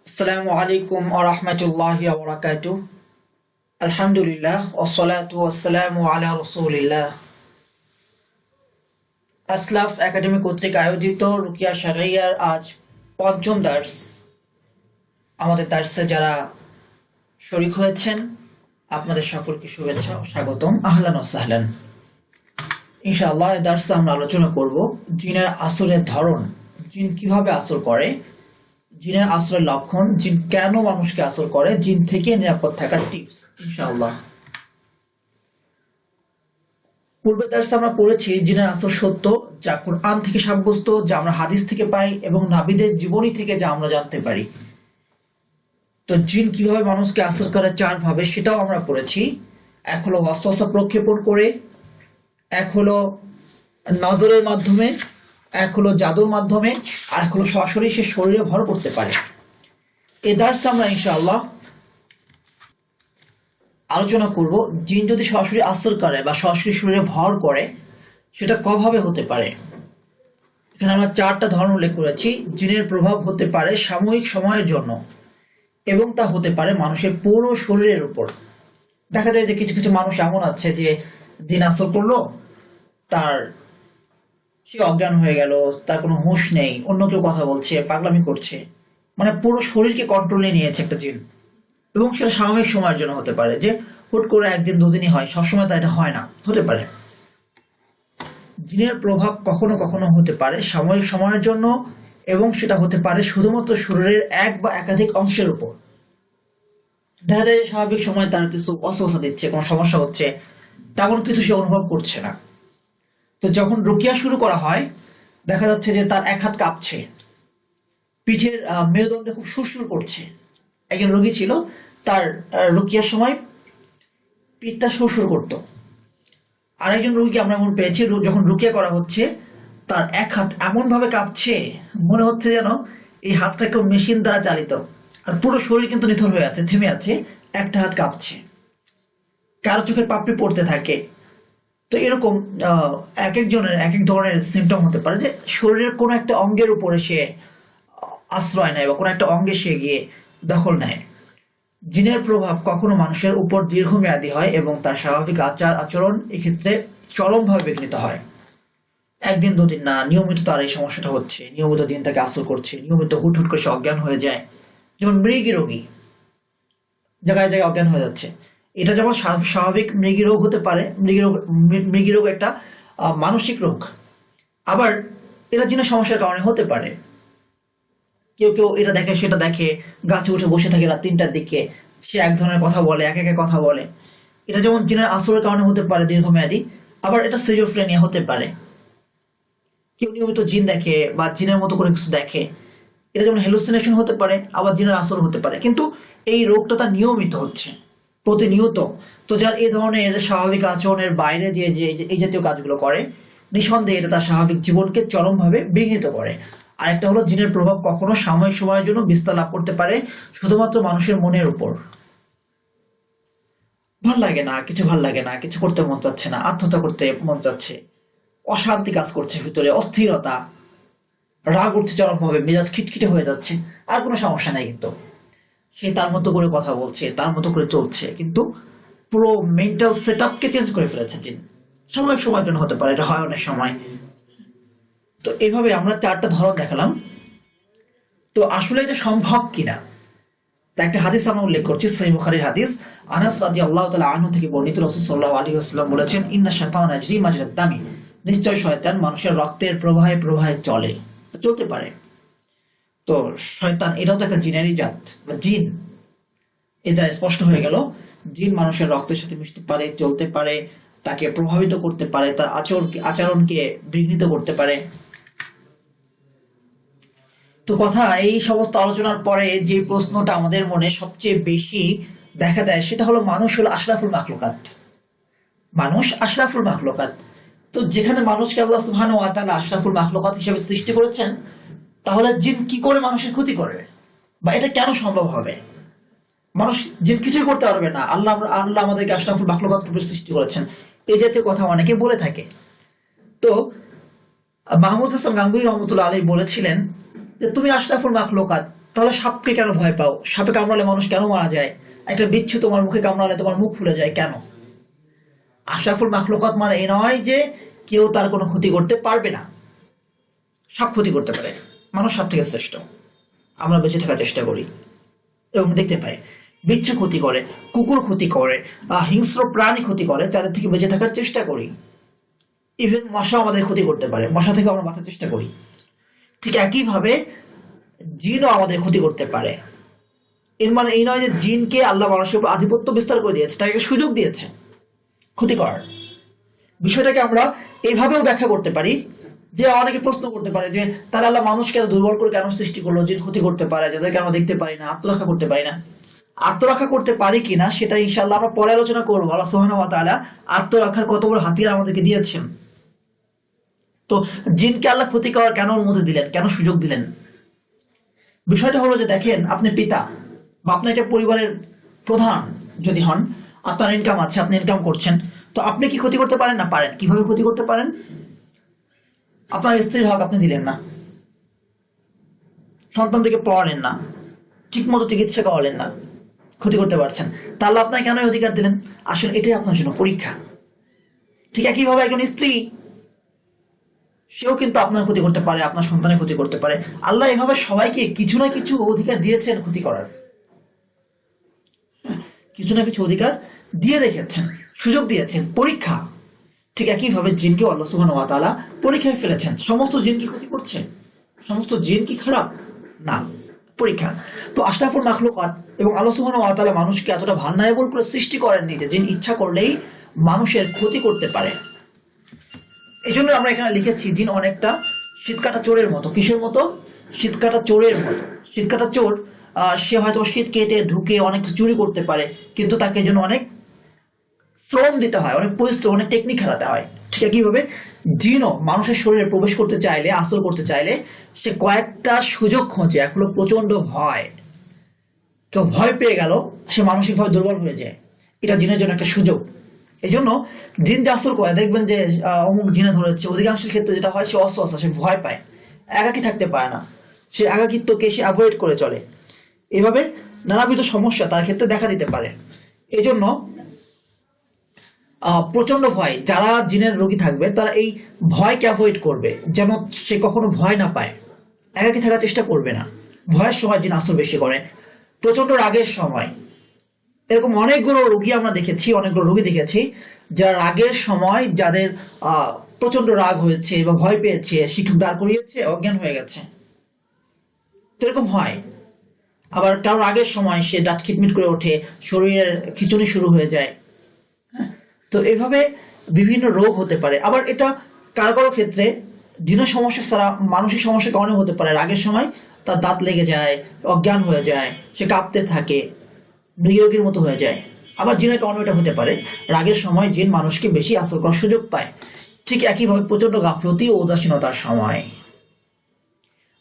আসসালামু আলাইকুম ওয়া রাহমাতুল্লাহি ওয়া বারাকাতুহু। আলহামদুলিল্লাহ ওয়াসসালাতু ওয়াসসালামু আলা রাসূলিল্লাহ। আসলাফ একাডেমি কর্তৃক আয়োজিত রুকিয়া শারঈয়ার আজ পঞ্চম দার্স। আমাদের দার্সে যারা শরীক হয়েছেন আপনাদের সকলকে শুভেচ্ছা ও স্বাগতম। আহলান ওয়া সাহলান। ইনশাআল্লাহ এই দার্সে আমরা আলোচনা করব জিনের আসরের ধরন, জিন কিভাবে আসর করে, জিনের আসরের লক্ষণ, জিন কেন মানুষকে আসর করে, জিন থেকে নিরাপদ থাকার টিপস ইনশাআল্লাহ। পূর্বের দার্সে আমরা পড়েছি জিনের আসর সত্য, যা কুরআন থেকে সাব্যস্ত, যা আমরা হাদিস থেকে পাই এবং নবীদের জীবনী থেকে যা আমরা জানতে পারি। তো জিন কিভাবে মানুষকে আসর করে চার ভাবে সেটাও আমরা পড়েছি। এক হলো ওয়াসওয়াসা প্রক্ষেপণ করে, এক হলো নজরের মাধ্যমে, এক হলো জাদুর মাধ্যমে, আর এক হলো সরাসরি সে শরীরে ভর করতে পারে। এই দার্সে আমরা ইনশাআল্লাহ আলোচনা করব জিন যদি সরাসরি আসর করে বা সরাসরি শরীরে ভর করে সেটা কভাবে হতে পারে। এখানে আমরা চারটা ধরন উল্লেখ করেছি। জিনের প্রভাব হতে পারে সাময়িক সময়ের জন্য এবং তা হতে পারে মানুষের পুরো শরীরের উপর। দেখা যায় যে কিছু কিছু মানুষ এমন আছে যে জিন আসর করলো, তার সে অজ্ঞান হয়ে গেল, তার কোনো হুঁশ নেই, অন্য কেউ কথা বলছে, পাগলামি করছে, মানে পুরো শরীরকে কন্ট্রোলে নিয়েছে একটা জিন। এবং সেটা স্বাভাবিক সময়ের জন্য হতে পারে, যে হুট করে একদিন দুদিনই হয়, সবসময় তা এটা হয় না, হতে পারে। জিনের প্রভাব কখনো কখনো হতে পারে সাময়িক সময়ের জন্য এবং সেটা হতে পারে শুধুমাত্র শরীরের এক বা একাধিক অংশের উপর। দেখা যায় যে স্বাভাবিক সময় তার কিছু অস্বস্তি দিচ্ছে, কোনো সমস্যা হচ্ছে, তেমন কিছু সে অনুভব করছে না। তো যখন রুকিয়া শুরু করা হয় দেখা যাচ্ছে যে তার এক হাত কাঁপছে, পিঠের মেরুদণ্ডে খুব সুরসুর করছে। একজন রোগী ছিল, তার রুকিয়ার সময় পিঠটা সুরসুর করতো। আরেকজন রোগীকে আমরা এমন পেয়েছি, যখন রুকিয়া করা হচ্ছে তার এক হাত এমন ভাবে কাঁপছে, মনে হচ্ছে যেন এই হাতটা কেউ মেশিন দ্বারা চালিত, আর পুরো শরীর কিন্তু নিথর হয়ে আছে, থেমে আছে, একটা হাত কাঁপছে। কারো চোখের পাপড়ি পড়তে থাকে। তো এরকম এক একজনের এক এক ধরনের সিমটম হতে পারে, যে শরীরের কোনো একটা অঙ্গের উপরে সে আশ্রয় নেয় বা কোনো একটা অঙ্গে সে গিয়ে দখল নেয়। জিনের প্রভাব কখনো মানুষের উপর দীর্ঘমেয়াদী হয় এবং তার স্বাভাবিক আচার আচরণ এক্ষেত্রে চরমভাবে বিঘ্নিত হয়। একদিন দুদিন না, নিয়মিত তার এই সমস্যাটা হচ্ছে, নিয়মিত দিন তাকে আসর করছে, নিয়মিত হুট হুট করে সে অজ্ঞান হয়ে যায়। যেমন মৃগী রোগী জায়গায় জায়গায় অজ্ঞান হয়ে যাচ্ছে, এটা যেমন স্বাভাবিক মৃগী রোগ হতে পারে। মৃগী রোগ একটা মানসিক রোগ, আবার এটা জিনের সমস্যার কারণে হতে পারে। কেউ কেউ এটা দেখে সেটা দেখে, গাছে উঠে বসে থাকে রাত ৩টার দিকে, সে এক ধরনের কথা বলে, এক এক কথা বলে। এটা যেমন জিনের আসরের কারণে হতে পারে দীর্ঘমেয়াদী, আবার এটা সিজোফ্রেনিয়া হতে পারে। কেউ নিয়মিত জিন দেখে বা জিনের মতো করে কিছু দেখে, এটা যেমন হ্যালুসিনেশন হতে পারে, আবার জিনের আসর হতে পারে। কিন্তু এই রোগটা তার নিয়মিত হচ্ছে, প্রতিনিয়ত। তো যার এই ধরনের স্বাভাবিক আচরণের বাইরে যে যে এই জাতীয় কাজগুলো করে, নিঃসন্দেহে এটা তার স্বাভাবিক জীবনকে চরমভাবে বিঘ্নিত করে। আর একটা হলো জিনের প্রভাব কখনো সাময়িক সময়ের জন্য বিস্তার লাভ করতে পারে শুধুমাত্র মানুষের মনের উপর। ভাল লাগে না, কিছু ভাল লাগে না, কিছু করতে মন চাচ্ছে না, আত্মহত্যা করতে মন চাচ্ছে, অশান্তি কাজ করছে ভিতরে, অস্থিরতা, রাগ উঠছে চরমভাবে, মেজাজ খিটখিটে হয়ে যাচ্ছে, আর কোনো সমস্যা নাই। কিন্তু সে তার মতো করে কথা বলছে, তার মতো করে চলছে, কিন্তু পুরো মেন্টাল সেট আপকে চেঞ্জ করে ফেলেছে জিন। সাময়িক সময়ের জন্য হতে পারে, এটা হয় অনেক সময়। তো এইভাবে আমরা চারটা ধরন দেখালাম। তো আসলে এটা সম্ভব কিনা, তা একটা হাদিস আমরা উল্লেখ করছি, সহিহ বুখারীর হাদিস। আনাস রাদিয়াল্লাহু তাআলা আনহু থেকে বর্ণিত, রাসূল সাল্লাল্লাহু আলাইহি ওয়াসাল্লাম বলেছেন, ইন্না শাইতানা ইয়াজরি মাজরাদ দামি, নিশ্চয় শয়তান মানুষের রক্তের প্রবাহে প্রবাহে চলে, চলতে পারে। তো শয়তান এটাও তো একটা জিনেরই জাত বা জিন, এটা স্পষ্ট হয়ে গেল। জিন মানুষের রক্তের সাথে মিশতে পারে, চলতে পারে, তাকে প্রভাবিত করতে পারে, তার আচরণকে বিঘ্নিত করতে পারে। তো কথা, এই সমস্ত আলোচনার পরে যে প্রশ্নটা আমাদের মনে সবচেয়ে বেশি দেখা দেয় সেটা হলো, মানুষ হলো আশরাফুল মাখলুকাত। মানুষ আশরাফুল মাখলুকাত। তো যেখানে মানুষকে আল্লাহ সুবহানাহু ওয়া তাআলা আশরাফুল মাখলুকাত হিসেবে সৃষ্টি করেছেন, তাহলে জিন কি করে মানুষের ক্ষতি করবে, বা এটা কেন সম্ভব হবে? মানুষ জিন কিছুই করতে পারবে না, আল্লাহ আল্লাহ আমাদেরকে আশরাফুল মাখলুকাত রূপে সৃষ্টি করেছেন, এই জাতীয় কথা অনেকে বলে থাকে। তো মাহমুদ হাসান গাঙ্গুহি রহমতুল্লাহ আলাইহি বলেছিলেন যে তুমি আশরাফুল মাখলুকাত, তাহলে সাপকে কেন ভয় পাও? সাপে কামড়ালে মানুষ কেন মারা যায়? একটা বিচ্ছু তোমার মুখে কামড়ালে তোমার মুখ ফুলে যায় কেন? আশরাফুল মাখলুকাত মানে এই নয় যে কেউ তার কোনো ক্ষতি করতে পারবে না। সাপ ক্ষতি করতে পারে, মানুষ সাপ থেকে শ্রেষ্ঠ, আমরা বেঁচে থাকার চেষ্টা করি এবং দেখতে পাই। বিচ্ছু ক্ষতি করে, কুকুর ক্ষতি করে, হিংস্র প্রাণী ক্ষতি করে, যাদের থেকে বেঁচে থাকার চেষ্টা করি। ইভেন মশা আমাদের ক্ষতি করতে পারে, মশা থেকে আমরা বাঁচার চেষ্টা করি। ঠিক একইভাবে জিনও আমাদের ক্ষতি করতে পারে। এর মানে এই নয় যে জিনকে আল্লাহ মানুষের উপর আধিপত্য বিস্তার করে দিয়েছে, তাকে সুযোগ দিয়েছে ক্ষতি করার। বিষয়টাকে আমরা এইভাবেও ব্যাখ্যা করতে পারি যে অনেকে প্রশ্ন করতে পারে যে তারা আল্লাহ মানুষকে এত দুর্বল করে কেন সৃষ্টি করলো, জিন ক্ষতি করতে পারে যাদেরকে আমরা দেখতে পারি না, আত্মরক্ষা করতে পারি না। আত্মরক্ষা করতে পারি কিনা সেটা ইনশাআল্লাহ আমরা পরে আলোচনা করবো। আল্লাহ সুবহানাহু ওয়া তাআলা আত্মরক্ষার কত বড় হাতিয়ার আমাদেরকে দিয়েছেন। তো জিনকে আল্লাহ ক্ষতি করার কেন অনুমতি দিলেন, কেন সুযোগ দিলেন? বিষয়টা হলো যে দেখেন, আপনি পিতা বা আপনি একটা পরিবারের প্রধান যদি হন, আপনার ইনকাম আছে, আপনি ইনকাম করছেন, তো আপনি কি ক্ষতি করতে পারেন না? পারেন। কিভাবে ক্ষতি করতে পারেন? আপনার স্ত্রীর হক আপনি দিলেন না, সন্তান থেকে পড়ালেন না, ঠিক মতো চিকিৎসা করালেন না, ক্ষতি করতে পারছেন। তাহলে আপনার কেন অধিকার দিলেন? আসলে এটাই আপনার জন্য পরীক্ষা। ঠিক একইভাবে একজন স্ত্রী, সেও কিন্তু আপনার ক্ষতি করতে পারে, আপনার সন্তানের ক্ষতি করতে পারে। আল্লাহ এভাবে সবাইকে কিছু না কিছু অধিকার দিয়েছেন ক্ষতি করার, কিছু না কিছু অধিকার দিয়ে রেখেছেন, সুযোগ দিয়েছেন, পরীক্ষা। ঠিক একইভাবে জিনকে আল্লাহ সুবহানাহু ওয়া তাআলা পরীক্ষায় ফেলেছেন। সমস্ত জিন কি ক্ষতি করছে? সমস্ত জিন কি খারাপ? না, পরীক্ষা। তো আশরাফুল মাখলুকাত এবং আল্লাহ সুবহানাহু ওয়া তাআলা মানুষকে এতটা ভালনারেবল করে সৃষ্টি করেননি যে জিন ইচ্ছা করলেই মানুষের ক্ষতি করতে পারে। এই জন্য আমরা এখানে লিখেছি জিন অনেকটা শীতকাটা চোরের মতো। কিসের মতো? শীতকাটা চোরের মতো। শীতকাটা চোর সে হয়তো শীত কেটে ঢুকে অনেক চুরি করতে পারে, কিন্তু তাকে জন্য অনেক শ্রম দিতে হয়, অনেক পরিশ্রম, অনেক টেকনিক খাটাতে হয়। ঠিক একইভাবে জিনও মানুষের শরীরে প্রবেশ করতে চাইলে, আসর করতে চাইলে সে কয়েকটা সুযোগ খোঁজে। এক হলো প্রচন্ড ভয়, কেউ ভয় পেয়ে গেল, সে মানসিকভাবে দুর্বল হয়ে যায়, এটা জিনের জন্য একটা সুযোগ। এই জন্য জিন যে আসর করে, দেখবেন যে অমুক জিনে ধরেছে, অধিকাংশের ক্ষেত্রে যেটা হয় সে অস্বস্থ, সে ভয় পায়, একাকী থাকতে পারে না, সে একাকিত্বকে সে অ্যাভয়েড করে চলে। এভাবে নানাবিধ সমস্যা তার ক্ষেত্রে দেখা দিতে পারে। এই জন্য প্রচন্ড ভয়, যারা জিনের রোগী থাকবে তারা এই ভয়কে অ্যাভয়েড করবে, যেন সে কখনো ভয় না পায়, একাকী থাকার চেষ্টা করবে না। ভয়ের সময় জিন আসর বেশি করে, প্রচন্ড রাগের সময়। এরকম অনেকগুলো রোগী আমরা দেখেছি, অনেকগুলো রোগী দেখেছি যারা রাগের সময়, যাদের প্রচন্ড রাগ হয়েছে বা ভয় পেয়েছে, শিক্ষক দাঁড় করিয়েছে, অজ্ঞান হয়ে গেছে, এরকম হয়। আবার কারো রাগের সময় সে দাঁত খিটমিট করে ওঠে, শরীরের খিঁচুনি শুরু হয়ে যায়। তো এইভাবে বিভিন্ন রোগ হতে পারে। আবার এটা কারো কারো ক্ষেত্রে জিনের সমস্যা ছাড়া মানসিক সমস্যার কারণে হতে পারে। রাগের সময় তার দাঁত লেগে যায়, অজ্ঞান হয়ে যায়, সে কাঁপতে থাকে, নিরোগীর মতো হয়ে যায়। আবার জিনের কারণে এটা হতে পারে, রাগের সময় জিন মানুষকে বেশি আসর করার সুযোগ পায়। ঠিক একইভাবে প্রচন্ড গাফলতি ও উদাসীনতার সময়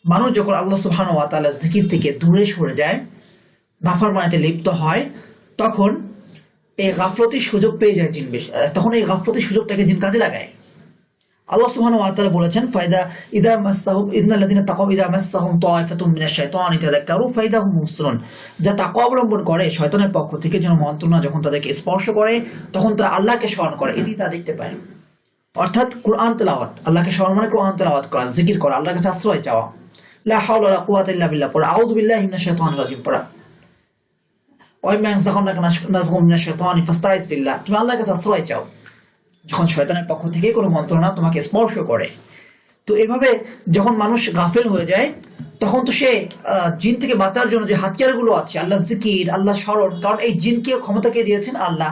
মানুষ যখন আল্লাহ সুবহানাহু ওয়া তাআলার জিকির থেকে দূরে সরে যায়, নাফরমানিতে লিপ্ত হয়, তখন এই গাফলতির সুযোগ পেয়ে যায় জিন বেশি। তখন এই গাফলতির সুযোগটাকে জিন কাজে লাগায়। আল্লাহ সুবহানাহু ওয়া তাআলা বলেছেন, ফাইদা ইদা মাসসাহুম ইন্নাল্লাযিনা তাকাউ ইদা মাসসাহুম তায়ফাতুম মিনাশ শাইতানি তাযাক্কারু ফাইদা হুম মুবসিরুন। যা তাকওয়া অবলম্বন করে শয়তানের পক্ষ থেকে যেন মন্ত্রণা যখন তাদেরকে স্পর্শ করে, তখন তারা আল্লাহকে স্মরণ করে, এটি তা দেখতে পায়। অর্থাৎ কোরআন তেলাওয়াত, আল্লাহকে স্মরণ মানে কোরআন তেলাওয়াত করা, জিকির করা, আল্লাহর কাছে আশ্রয় চাওয়া, লা হাওলা ওয়ালা কুওয়াতা ইল্লা বিল্লাহ পড়া, আউযু বিল্লাহি মিনাশ শাইতানির রাজিম পড়া, ওয়াইম্মা ইয়ানযাগুনাকা নাযগুম মিনাশ শাইতানি ফাস্তাইজ বিল্লাহ, তুমি আল্লাহর কাছে আশ্রয় চাও যখন শয়তানের পক্ষ থেকে কোনো মন্ত্রণা তোমাকে স্পর্শ করে। তো এভাবে যখন মানুষ গাফেল হয়ে যায়, তখন তো সে জিন থেকে বাঁচার জন্য যে হাতিয়ারগুলো আছে, আল্লাহ জিকির, আল্লাহ স্মরণ, কারণ এই জিনকে ক্ষমতা কে দিয়েছেন? আল্লাহ।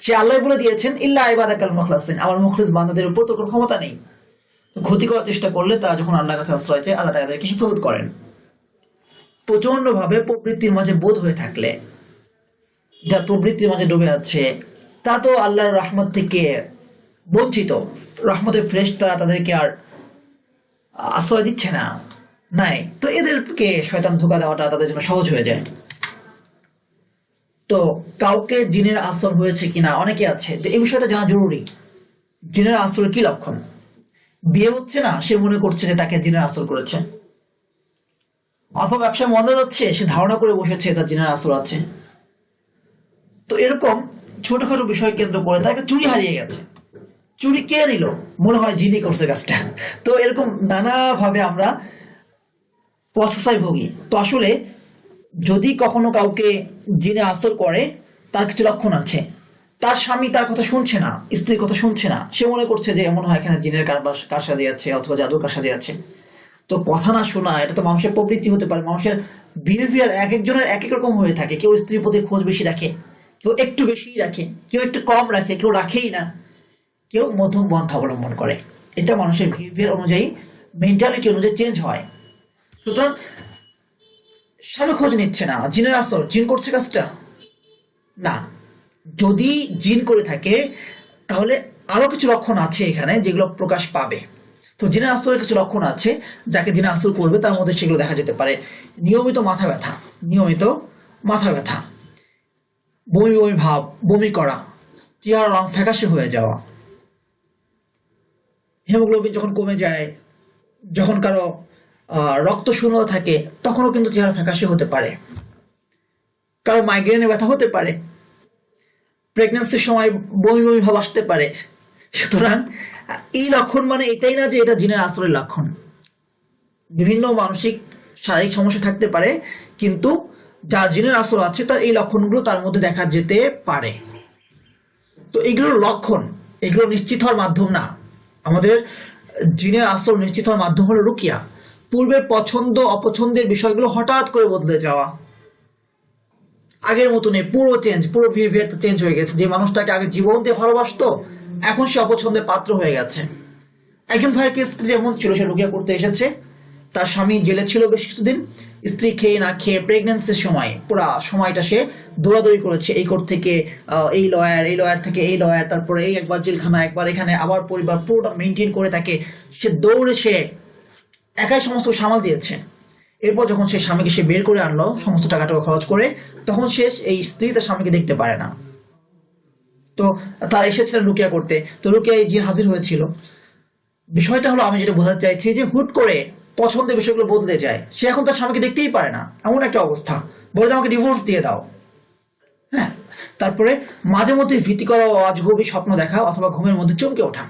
সে আল্লাহ বলে দিয়েছেন, ইল্লা ইবাদাকাল মুখলাসিন, আমার মুখলিস বান্দাদের উপর তো কোনো ক্ষমতা নেই। ক্ষতি করার চেষ্টা করলে তারা যখন আল্লাহর কাছে আশ্রয় চায়, আল্লাহ তাদেরকে হেফাজত করেন। প্রচন্ড ভাবে প্রবৃত্তির মাঝে বোধ হয়ে থাকলে, যার প্রবৃত্তির মাঝে ডুবে আছে, তা তো আল্লাহর রহমত থেকে বঞ্চিত, রহমতের ফেরেশতারা তাদেরকে আর আশ্রয় দিচ্ছে না, নাই, তো এদেরকে শয়তান ধোঁকা দেওয়াটা তাদের জন্য সহজ হয়ে যায়। তো কাউকে জিনের আসর হয়েছে কিনা অনেকে আছে, তো এই বিষয়টা জানা জরুরি। জিনের আসরের কি লক্ষণ? বিয়ে হচ্ছে না, সে মনে করছে যে তাকে জিনের আসর করেছে। অথবা ব্যবসায় মন্দা যাচ্ছে, সে ধারণা করে বসেছে তার জিনের আসর আছে। তো এরকম ছোটখাটো বিষয় কেন্দ্র করে তার একটা চুরি হারিয়ে গেছে, চুরি কে নিল, মনে হয় জিনই করছে কাজটা। তো এরকম নানাভাবে আমরা অসহায় ভোগী। তো আসলে যদি কখনো কাউকে জিনে আসর করে, তার কিছু লক্ষণ আছে। তার স্বামী তার কথা শুনছে না, স্ত্রীর কথা শুনছে না, সে মনে করছে যে এমন হয় এখানে জিনের কারসাজি আছে অথবা জাদুর কারসাজি আছে। তো কথা না শোনা, এটা তো মানুষের প্রবৃত্তি হতে পারে। মানুষের বিহেভিয়ার এক একজনের এক এক রকম হয়ে থাকে। কেউ স্ত্রীর প্রতি খোঁজ বেশি রাখে, কেউ একটু বেশি রাখে, কেউ একটু কম রাখে, কেউ রাখেই না, কেউ মধ্যম পন্থা অবলম্বন করে। এটা মানুষের বিহেভিয়ার অনুযায়ী, মেন্টালিটি অনুযায়ী চেঞ্জ হয়। সুতরাং স্বামী খোঁজ নিচ্ছে না, জিনের আসর, জিন করছে কাজটা না। যদি জিন করে থাকে তাহলে আরো কিছু লক্ষণ আছে এখানে যেগুলো প্রকাশ পাবে। তো জিনের আসরের কিছু লক্ষণ আছে, যাকে জিনের আসর করবে তার মধ্যে সেগুলো দেখা যেতে পারে। নিয়মিত মাথা ব্যথা, নিয়মিত মাথা ব্যথা, বমি বমি ভাব, বমি করা, চেহারা রং ফ্যাকাশে হয়ে যাওয়া, হিমোগ্লোবিন যখন কমে যায়, যখন কারো রক্ত শূন্যতা থাকে তখনও কিন্তু চেহারা ফ্যাকাশে হতে পারে, কারো মাইগ্রেনে ব্যথা হতে পারে, প্রেগন্যান্সির সময় বমি বমি ভাব আসতে পারে। সুতরাং এই লক্ষণ মানে এটাই না যে এটা জিনের আসরের লক্ষণ। বিভিন্ন মানসিক শারীরিক সমস্যা থাকতে পারে, কিন্তু যার জিনের আসর আছে তার এই লক্ষণগুলো তার মধ্যে দেখা যেতে পারে। তো এগুলোর লক্ষণ, এগুলো নিশ্চিত হওয়ার মাধ্যম না। আমাদের জিনের আসর নিশ্চিত হওয়ার মাধ্যম হলো রুকিয়া। পূর্বের পছন্দ অপছন্দের বিষয়গুলো হঠাৎ করে বদলে যাওয়া, আগের মতো নেই, পুরো চেঞ্জ, পুরো বিহেভিয়ার চেঞ্জ হয়ে গেছে। যে মানুষটাকে আগে জীবন দিয়ে ভালোবাসতো এখন সে অপছন্দের পাত্র হয়ে গেছে। একজন ভাইয়ের কেস যেমন ছিল, সে রুকিয়া করতে এসেছে, তার স্বামী জেলে ছিল বেশ কিছুদিন, স্ত্রী খেয়ে না খেয়ে প্রেগন্যান্সির সময় পুরা সময়টা সে দৌড়াদৌড়ি করেছে, এই কোর্ট থেকে এই লয়ার, এই লয়ার থেকে এই লয়ার, তারপরে এই একবার জেলখানা, একবার এখানে, আবার পরিবার, পুরোটা মেনটেন করে তাকে সে দৌড়ে সে একাই সমস্ত সামাল দিয়েছে। এরপর যখন সে স্বামীকে সে বের করে আনলো সমস্ত টাকাটা খরচ করে, তখন সে এই স্ত্রী তার স্বামীকে দেখতে পারে না। তো তার এসেছিলেন রুকিয়া করতে, তো রুকিয়া জিন হাজির হয়েছিল। বিষয়টা হলো, আমি যেটা বোঝাতে চাইছি যে হুট করে পছন্দের বিষয়গুলো বদলে যায়, সে এখন তার স্বামীকে দেখতেই পারে না, এমন একটা অবস্থা, বলে যে আমাকে ডিভোর্স দিয়ে দাও। হ্যাঁ, তারপরে মাঝে মধ্যে ভীতি করা ও আজগুবি স্বপ্ন দেখা অথবা ঘুমের মধ্যে চমকে ওঠা।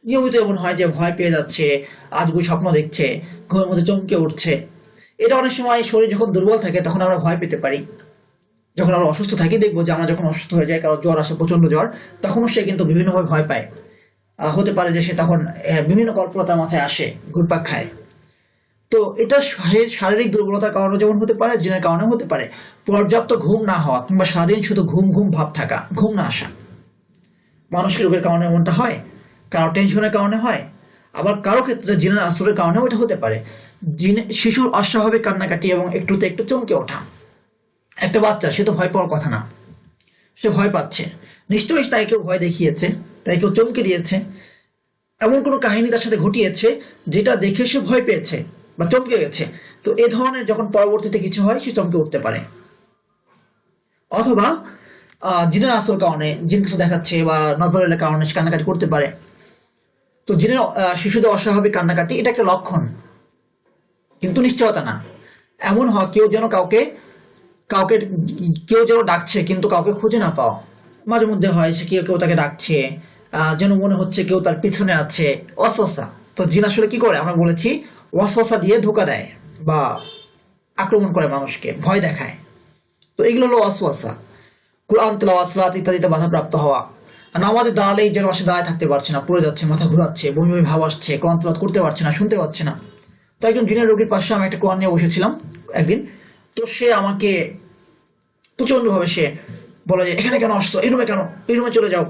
নিয়মিত এমন হয় যে ভয় পেয়ে যাচ্ছে, আজগুবি স্বপ্ন দেখছে, ঘুমের মধ্যে চমকে উঠছে। এটা অনেক সময় শরীর যখন দুর্বল থাকে তখন আমরা ভয় পেতে পারি। যখন আমরা অসুস্থ থাকি, দেখবো যে আমরা যখন অসুস্থ হয়ে যাই, কারো জ্বর আসে, প্রচন্ড জ্বর, তখনও সে কিন্তু বিভিন্নভাবে ভয় পায়। হতে পারে যে সে তখন বিভিন্ন কল্পনা তার মাথায় আসে, ঘুরপাক খায়। তো এটা শারীরিক দুর্বলতার কারণে যেমন হতে পারে, জিনের কারণে হতে পারে। পর্যাপ্ত ঘুম না হওয়া কিংবা সারাদিন শুধু ঘুম ঘুম ভাব থাকা, ঘুম না আসা, মানসিক রোগের কারণে এমনটা হয়, কারো টেনশনের কারণে হয়, আবার কারো ক্ষেত্রে জিনের আসরের কারণেও এটা হতে পারে। শিশুর অস্বাভাবিক কান্নাকাটি এবং একটুতে একটু চমকে ওঠা। একটা বাচ্চা, সে তো ভয় পাওয়ার কথা না, সে ভয় পাচ্ছে, নিশ্চয়ই তাই কেউ ভয় দেখিয়েছে, তাই কেউ চমকে দিয়েছে, এমন কোনো কাহিনী তার সাথে ঘটিয়েছে যেটা দেখে সে ভয় পেয়েছে বা চমকে গেছে। তো এ ধরনের যখন পরবর্তীতে কিছু হয়, সে চমকে উঠতে পারে। অথবা জিনের আসর কারণে, জিন কিছু দেখাচ্ছে বা নজরের কারণে সে কান্নাকাটি করতে পারে। তো জিনের শিশুদের অস্বাভাবিক কান্নাকাটি, এটা একটা লক্ষণ, কিন্তু নিশ্চয়তা না। এমন হয় কেউ যেন কাউকে কাউকে কেউ যেন ডাকছে কিন্তু কাউকে খুঁজে না পাওয়া। মাঝে মধ্যে হয় সে কেউ কেউ তাকে ডাকছে, যেন মনে হচ্ছে কেউ তার পিছনে আছে, ওয়াসওয়াসা। তো জিন আসলে কি করে, আমরা বলেছি ওয়াসওয়াসা দিয়ে ধোকা দেয় বা আক্রমণ করে, মানুষকে ভয় দেখায়। তো এগুলো হলো ওয়াসওয়াসা। কুরআন তেলাওয়াত, সালাত ইত্যাদিতে বাধাপ্রাপ্ত হওয়া, নামাজে দাঁড়ালেই যেন আসে দাঁড়ায় থাকতে পারছে না, পড়ে যাচ্ছে, মাথা ঘুরাচ্ছে, বমি বমি ভাব আসছে, কোরআন তেলাওয়াত করতে পারছে না, শুনতে পাচ্ছে না। তো একজন জিনের রোগীর পাশে আমি একটা কোরআন নিয়ে বসেছিলাম একদিন। তো সে আমাকে প্রচন্ড ভাবে সে বলে যে এখানে কেন আসছো, এই রুমে কেন, এই রুমে চলে যাও।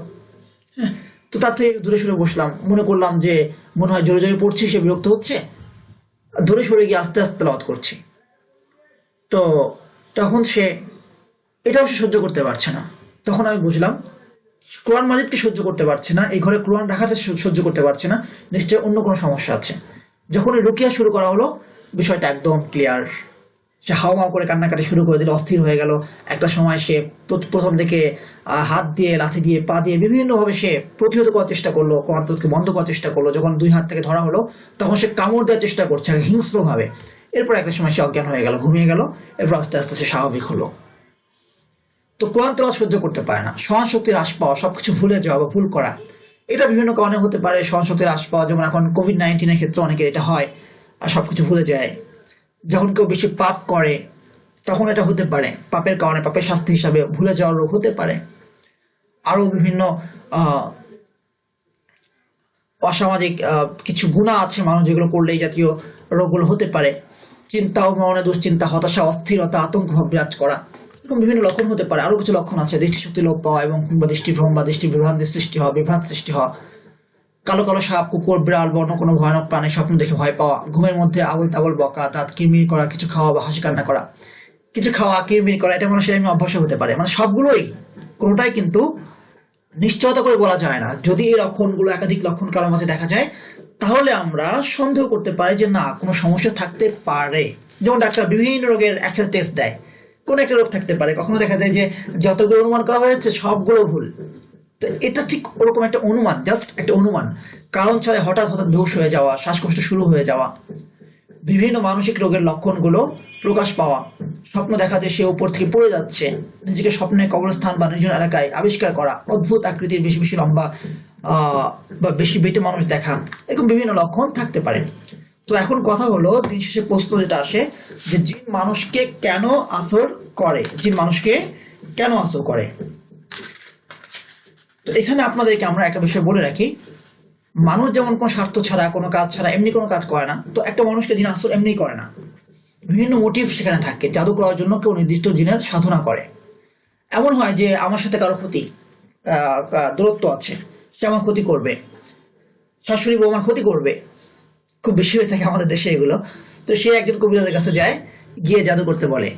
হ্যাঁ, তো তার থেকে দূরে সরে বসলাম, মনে করলাম যে মনে হয় জোরে জোরে পড়ছি, সে বিরক্ত হচ্ছে, দূরে সরে গিয়ে আস্তে আস্তে তেলাওয়াত করছি। তো তখন সে এটাও সে সহ্য করতে পারছে না। তখন আমি বুঝলাম কোরআন মাজিদকে সহ্য করতে পারছে না, এই ঘরে কোরআন রাখাটা সহ্য করতে পারছে না, নিশ্চয়ই অন্য কোনো সমস্যা আছে। যখন এই রুকিয়া শুরু করা হলো, বিষয়টা একদম ক্লিয়ার। সে হাওয়া করে কান্নাকাটি শুরু করে দিল, অস্থির হয়ে গেল। একটা সময় সে প্রথম থেকে হাত দিয়ে, লাথি দিয়ে, পা দিয়ে বিভিন্নভাবে সে প্রতিহত করার চেষ্টা করলো, কোরআনকে বন্ধ করার চেষ্টা করলো। যখন দুই হাত থেকে ধরা হলো, তখন সে কামড় দেওয়ার চেষ্টা করছে হিংস্রভাবে। এরপর একটা সময় সে অজ্ঞান হয়ে গেল, ঘুমিয়ে গেল, এরপর আস্তে আস্তে সে স্বাভাবিক হলো। তো কোরআন তেলাওয়াত সহ্য করতে পারে না, স্মরণ শক্তির হ্রাস পাওয়া, সবকিছু ভুলে যাওয়া বা ভুল করা, এটা বিভিন্ন কারণে হতে পারে। স্মরণ শক্তির হ্রাস পাওয়া, যেমন এখন কোভিড-19 এর ক্ষেত্রে অনেকে এটা হয়, আর সবকিছু ভুলে যায়। যখন কেউ বেশি পাপ করে তখন এটা হতে পারে, পাপের কারণে, পাপের শাস্তি হিসাবে ভুলে যাওয়ার রোগ হতে পারে। আরো বিভিন্ন অসামাজিক কিছু গুনাহ আছে মানুষ যেগুলো করলে এই জাতীয় রোগগুলো হতে পারে। চিন্তা ও মনে দুশ্চিন্তা, হতাশা, অস্থিরতা, আতঙ্ক ভাব বিরাজ করা, এরকম বিভিন্ন লক্ষণ হতে পারে। আরো কিছু লক্ষণ আছে, দৃষ্টিশক্তি লোপ পাওয়া এবং দৃষ্টিভ্রম বা দৃষ্টি বিভ্রান্তির সৃষ্টি হওয়া, বিভ্রান্ত সৃষ্টি হওয়া, কালো কালো সাপ, কুকুর, বিড়াল বা অন্য কোনো ভয়ানক প্রাণীর স্বপ্ন দেখে ভয় পাওয়া, ঘুমের মধ্যে আবল তাবল বকা, দাঁত কিরমির করা, কিছু খাওয়া বা হাসি কান্না করা, কিছু খাওয়া কিরমির করা, এটা মানুষের এমনি অভ্যাসে হতে পারে। মানে সবগুলোই, কোনোটাই কিন্তু নিশ্চয়তা করে বলা যায় না। যদি এই লক্ষণগুলো, একাধিক লক্ষণ কারোর মধ্যে দেখা যায়, তাহলে আমরা সন্দেহ করতে পারি যে না, কোনো সমস্যা থাকতে পারে। যেমন ডাক্তার বিভিন্ন রোগের একটা টেস্ট দেয়, কোন একটা রোগ থাকতে পারে, কখনো দেখা যায় যে যতগুলো অনুমান করা হয়েছে সবগুলো ভুল। তো এটা ঠিক ওরকম একটা অনুমান, জাস্ট একটা অনুমান, কারণ ছাড়া হঠাৎ হঠাৎ বেহুশ হয়ে যাওয়া, শ্বাসকষ্ট শুরু হয়ে যাওয়া, বিভিন্ন মানসিক রোগের লক্ষণগুলো প্রকাশ পাওয়া, স্বপ্ন দেখা যে সে উপর থেকে পড়ে যাচ্ছে, নিজেকে স্বপ্নে কবরস্থান বা নির্জন এলাকায় আবিষ্কার করা, অদ্ভুত আকৃতির বেশি বেশি লম্বা বা বেশি বেটে মানুষ দেখা, এরকম বিভিন্ন লক্ষণ থাকতে পারে। তো এখন কথা হলো, দিন শেষে প্রশ্ন যেটা আসে যে জিন মানুষকে কেন আসর করে, জিন মানুষকে কেন আসর করে। তো এখানে আপনাদেরকে আমরা একটা বিষয় বলে রাখি, মানুষ যেমন কোনো স্বার্থ ছাড়া, কোনো কাজ ছাড়া এমনি কোনো কাজ করে না, তো একটা মানুষকে জিন আসর এমনি করে না, বিভিন্ন মোটিভ সেখানে থাকে। জাদু করার জন্য কেউ নির্দিষ্ট জিনের সাধনা করে। এমন হয় যে আমার সাথে কারো ক্ষতি, দূরত্ব আছে, সে আমার ক্ষতি করবে, শাশুড়ি বউ আমার ক্ষতি করবে, খুব বেশি হয়ে থাকে আমাদের দেশে এগুলো। তো সে একজন কবিরাজের কাছে যায়, গিয়ে জাদু করতে বলে।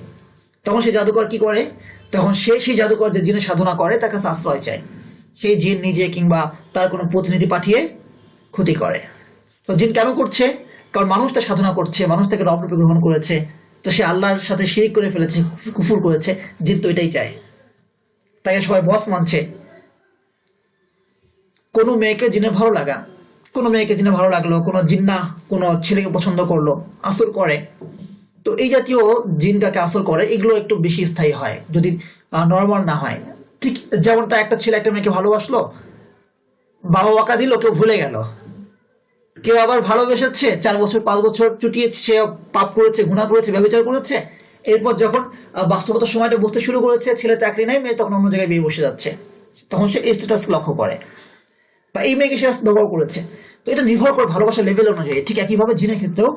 তখন সে জাদুকর কি করে, তখন সেই জাদুকর যে জিনের সাধনা করে তার কাছে আশ্রয় চায়। সেই জিন নিজে কিংবা তার কোনো প্রতিনিধি পাঠিয়ে ক্ষতি করে। তো জিন কেন করছে, কারণ মানুষ তার সাধনা করছে, মানুষ তাকে রব রূপে গ্রহণ করেছে, তো সে আল্লাহর সাথে শিরিক করে ফেলেছে, কুফর করেছে। জিন তো এটাই চায়, তাকে সবাই বস মানছে। কোনো মেয়েকে জিনে ভালো লাগা, কোনো মেয়েকে জিনে ভালো লাগলো, কোনো জিন্না কোনো ছেলেকে পছন্দ করলো, আসর করে। তো এই জাতীয় জিন যাকে আসর করে, এগুলো একটু বেশি স্থায়ী হয় যদি নর্মাল না হয়। ঠিক যেমনটা একটা ছেলে একটা মেয়েকে ভালোবাসলো, বাবা ওয়াকা দিল, কেউ ভুলে গেল, কেউ আবার ভালোবেসেছে, 4 বছর 5 বছর চুটিয়ে সে পাপ করেছে, গুনাহ করেছে, ব্যভিচার করেছে। এরপর যখন বাস্তবতার সময়টা বুঝতে শুরু করেছে, ছেলে চাকরি নেই, মেয়ে তখন অন্য জায়গায় বিয়ে বসে যাচ্ছে, তখন সে এই স্ট্যাটাস লক্ষ্য করে, বা এই মেয়েকে সে ব্যবহার করেছে। তো এটা নির্ভর করে ভালোবাসার লেভেল অনুযায়ী। ঠিক একইভাবে জিনের ক্ষেত্রেও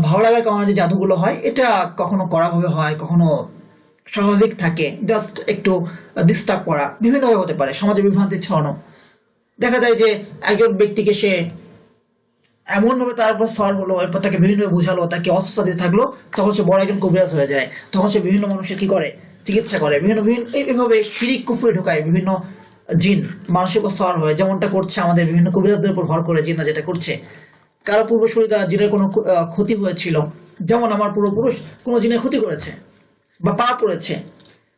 ভালো লাগার কারণে যে জাদুগুলো হয়, এটা কখনো করা ভাবে হয়, কখনো স্বাভাবিক থাকে, জাস্ট একটু ডিস্টার্ব করা, বিভিন্নভাবে হতে পারে। সমাজে বিভ্রান্তি ছড়ানো, দেখা যায় যে একজন ব্যক্তিকে সে এমন ভাবে তার উপর সর হলো, এরপর তাকে বিভিন্নভাবে বোঝালো, তাকে অসুস্থতা দিতে থাকলো, তখন সে বড় একজন কবিরাজ হয়ে যায়। তখন সে বিভিন্ন মানুষের কি করে, চিকিৎসা করে, বিভিন্ন এইভাবে শিরিক কুফরে ঢোকায় বিভিন্ন জিন মানুষের উপর সর হয়, যেমনটা করছে আমাদের বিভিন্ন কবিরাজদের উপর ভর করে জিনরা যেটা করছে। কারো পূর্বসূরি দ্বারা জিনের কোনো ক্ষতি হয়েছিল, যেমন আমার পূর্বপুরুষ কোনো জিনের ক্ষতি করেছে বা পাপ করেছে,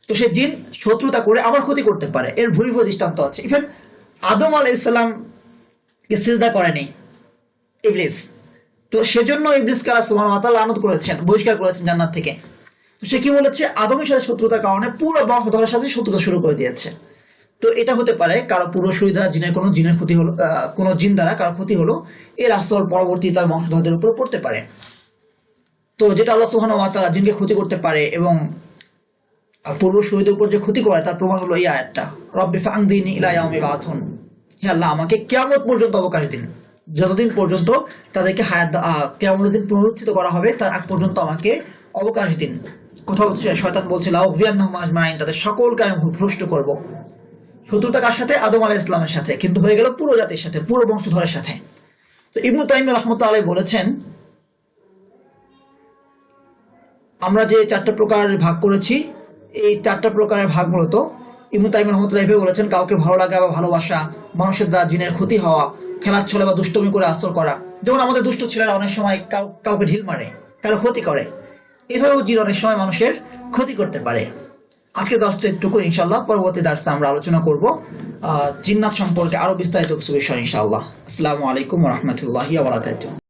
তো সে জিন শত্রুতা করে আমার ক্ষতি করতে পারে। এর ভুরি ভুরি দৃষ্টান্ত আছে। ইভেন আদম আলাইহিস সালামকে সিজদা করেনি ইবলিস, তো সেজন্য ইবলিসকে আল্লাহ সুবহানাহু ওয়া তাআলা লানত করেছেন, বহিষ্কার করেছেন জান্নাত থেকে। তো সে কি বলেছে, আদমের সাথে শত্রুতার কারণে পুরো বংশধরের সাথে শত্রুতা শুরু করে দিয়েছে। তো এটা হতে পারে কারো পূর্বসূরি দ্বারা জিনের ক্ষতি হলো, কোনো জিন দ্বারা কারো ক্ষতি হলো, এর আসর পরবর্তী তার বংশধরদের উপর পড়তে পারে। তো যেটা আল্লাহ সুবহানাহু ওয়া তাআলা জিনকে ক্ষতি করতে পারে এবং পূর্বসূরিদের উপর যে ক্ষতি করে, তার প্রমাণ হলো এই আয়াতটা, রব্বি ফা'আনযিরনি ইলা ইয়াউমি বা'আসুন, হে আল্লাহ আমাকে কিয়ামত পর্যন্ত অবকাশ দিন, যতদিন পর্যন্ত তাদেরকে কিয়ামতের দিন পুনরুত্থিত করা হবে তার আগ পর্যন্ত আমাকে অবকাশ দিন। কোথাও শয়তান বলছে লাউযিয়ান্নাহুম আজমাইন, তাদের সকলকে আমি ভ্রষ্ট করব। শত্রুতা কার সাথে, আদম আলাইহিস সালামের সাথে, কিন্তু হয়ে গেল পুরো জাতির সাথে, পুরো বংশধরের সাথে। তো ইবনে তাইমিয়া রাহমাতুল্লাহি আলাইহি বলেছেন, আমরা যে 4টা প্রকার ভাগ করেছি, এই 4টা প্রকারের ভাগ মূলত ইবনে তাইমিয়া রাহমাতুল্লাহি আলাইহি বলেছেন কাউকে ভালো লাগা বা ভালোবাসা, মানুষের দ্বারা জিনের ক্ষতি হওয়া, খেলাচ্ছলে বা দুষ্টমি করে আসর করা। যেমন আমাদের দুষ্ট ছেলেরা অনেক সময় কাউকে ঢিল মারে, কারো ক্ষতি করে, এভাবেও জিন অনেক সময় মানুষের ক্ষতি করতে পারে। আজকে দর্শটা একটুকু, ইনশাআল্লাহ পরবর্তী দার্সে আমরা আলোচনা করব জিন্নাত সম্পর্কে আরো বিস্তারিত কিছু বিষয় ইনশাআল্লাহ। আসসালামু আলাইকুম ওয়া রাহমাতুল্লাহি ওয়া বারাকাতুহু।